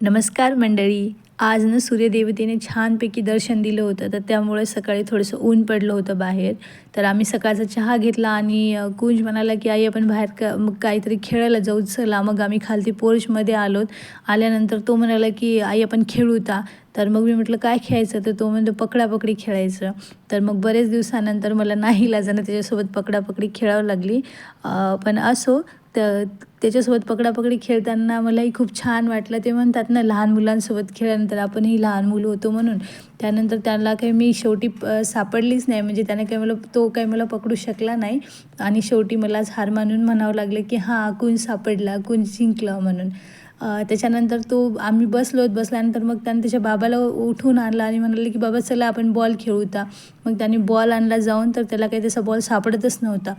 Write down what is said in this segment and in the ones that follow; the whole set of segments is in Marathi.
नमस्कार मंडळी. आज ना सूर्यदेवतेने छानपैकी दर्शन दिलं होतं, तर त्यामुळे सकाळी थोडंसं ऊन पडलं होतं बाहेर. तर आम्ही सकाळचा चहा घेतला आणि कुंज म्हणाला की आई आपण बाहेर मग काहीतरी खेळायला जाऊ चला. मग आम्ही खालती पोर्चमध्ये आलोत. आल्यानंतर तो म्हणाला की आई आपण खेळूता. तर मग मी म्हटलं काय खेळायचं, तर तो म्हणतो पकडापकडी खेळायचं. तर मग बरेच दिवसानंतर मला नाईलाजानं त्याच्यासोबत पकडापकडी खेळावं लागली. पण असो, तर त्याच्यासोबत पकडापकडी खेळताना मलाही खूप छान वाटलं. ते म्हणतात ना लहान मुलांसोबत खेळल्यानंतर आपणही लहान मुलं होतो म्हणून. त्यानंतर त्याला काही मी शेवटी सापडलीच नाही, म्हणजे त्याने काही मला पकडू शकला नाही आणि शेवटी मलाच हार मानून म्हणावं लागलं की हां कुंज सापडला, कुंज जिंकला म्हणून. त्याच्यानंतर आम्ही बसल्यानंतर मग त्याने त्याच्या बाबाला उठून आणला आणि म्हणाले की बाबा चला आपण बॉल खेळूता. मग त्याने बॉल आणला जाऊन, तर त्याला काही तसा बॉल सापडतच नव्हता.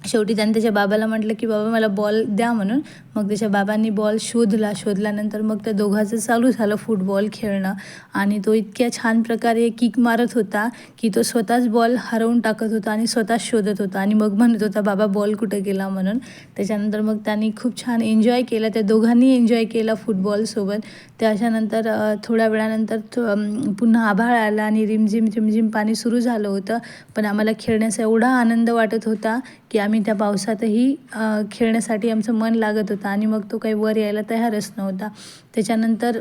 शेवटी त्याने त्याच्या बाबाला म्हटलं की बाबा मला बॉल द्या म्हणून. मग त्याच्या बाबांनी बॉल शोधल्यानंतर मग त्या दोघांचं चालू झालं फुटबॉल खेळणं. आणि तो इतक्या छान प्रकारे किक मारत होता की तो स्वतःच बॉल हरवून टाकत होता आणि स्वतःच शोधत होता आणि मग म्हणत होता बाबा बॉल कुठं गेला म्हणून. त्याच्यानंतर मग त्यांनी खूप छान एन्जॉय केलं, त्या दोघांनी एन्जॉय केला फुटबॉलसोबत. त्याच्यानंतर थोड्या वेळानंतर पुन्हा आभाळ आला आणि रिमझिम पाणी सुरू झालं होतं. पण आम्हाला खेळण्याचा एवढा आनंद वाटत होता की आम्ही त्या पावसातही खेळण्यासाठी आमचं मन लागत होतं आणि मग तो काही वर यायला तयारच नव्हता. त्याच्यानंतर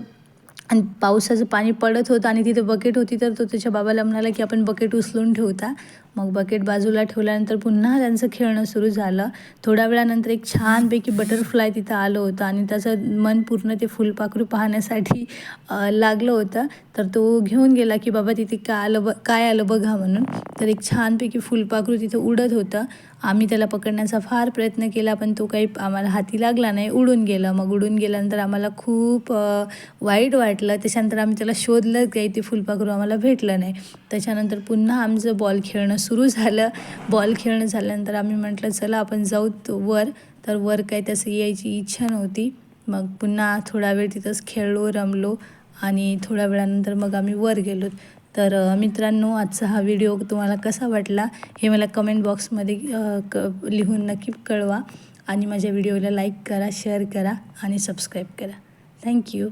आणि पावसाचं पाणी पडत होतं आणि तिथे बकेट होती, तर तो त्याच्या बाबाला म्हणाला की आपण बकेट उचलून ठेवता. मग बकेट बाजूला ठेवल्यानंतर पुन्हा त्यांचं खेळणं सुरू झालं. थोड्या वेळानंतर एक छानपैकी बटरफ्लाय तिथं आलं होतं आणि त्याचं मन पूर्ण ते फुलपाखरू पाहण्यासाठी लागलं होतं. तर तो घेऊन गेला की बाबा तिथे काय आलं बघा म्हणून. तर एक छानपैकी फुलपाखरू तिथं उडत होतं. आम्ही त्याला पकडण्याचा फार प्रयत्न केला, पण तो काही आम्हाला हाती लागला नाही, उडून गेलं. मग उडून गेल्यानंतर आम्हाला खूप वाईट वाटलं. त्याच्यानंतर आम्ही त्याला शोधलं, काही ते फुलपाखरू आम्हाला भेटलं नाही. त्याच्यानंतर पुन्हा आमचं बॉल खेळणं सुरू झालं. बॉल खेळणं झाल्यानंतर आम्ही म्हटलं चला आपण जाऊ वर. तर वर काही तसं यायची इच्छा नव्हती. मग पुन्हा थोडा वेळ तिथंच खेळलो, रमलो आणि थोड्या वेळानंतर मग आम्ही वर गेलो. तर मित्रांनो, आजचा हा व्हिडिओ तुम्हाला कसा वाटला हे मला कमेंट बॉक्समध्ये लिहून नक्की कळवा आणि माझ्या व्हिडिओला लाईक करा, शेअर करा आणि सबस्क्राईब करा. थँक्यू.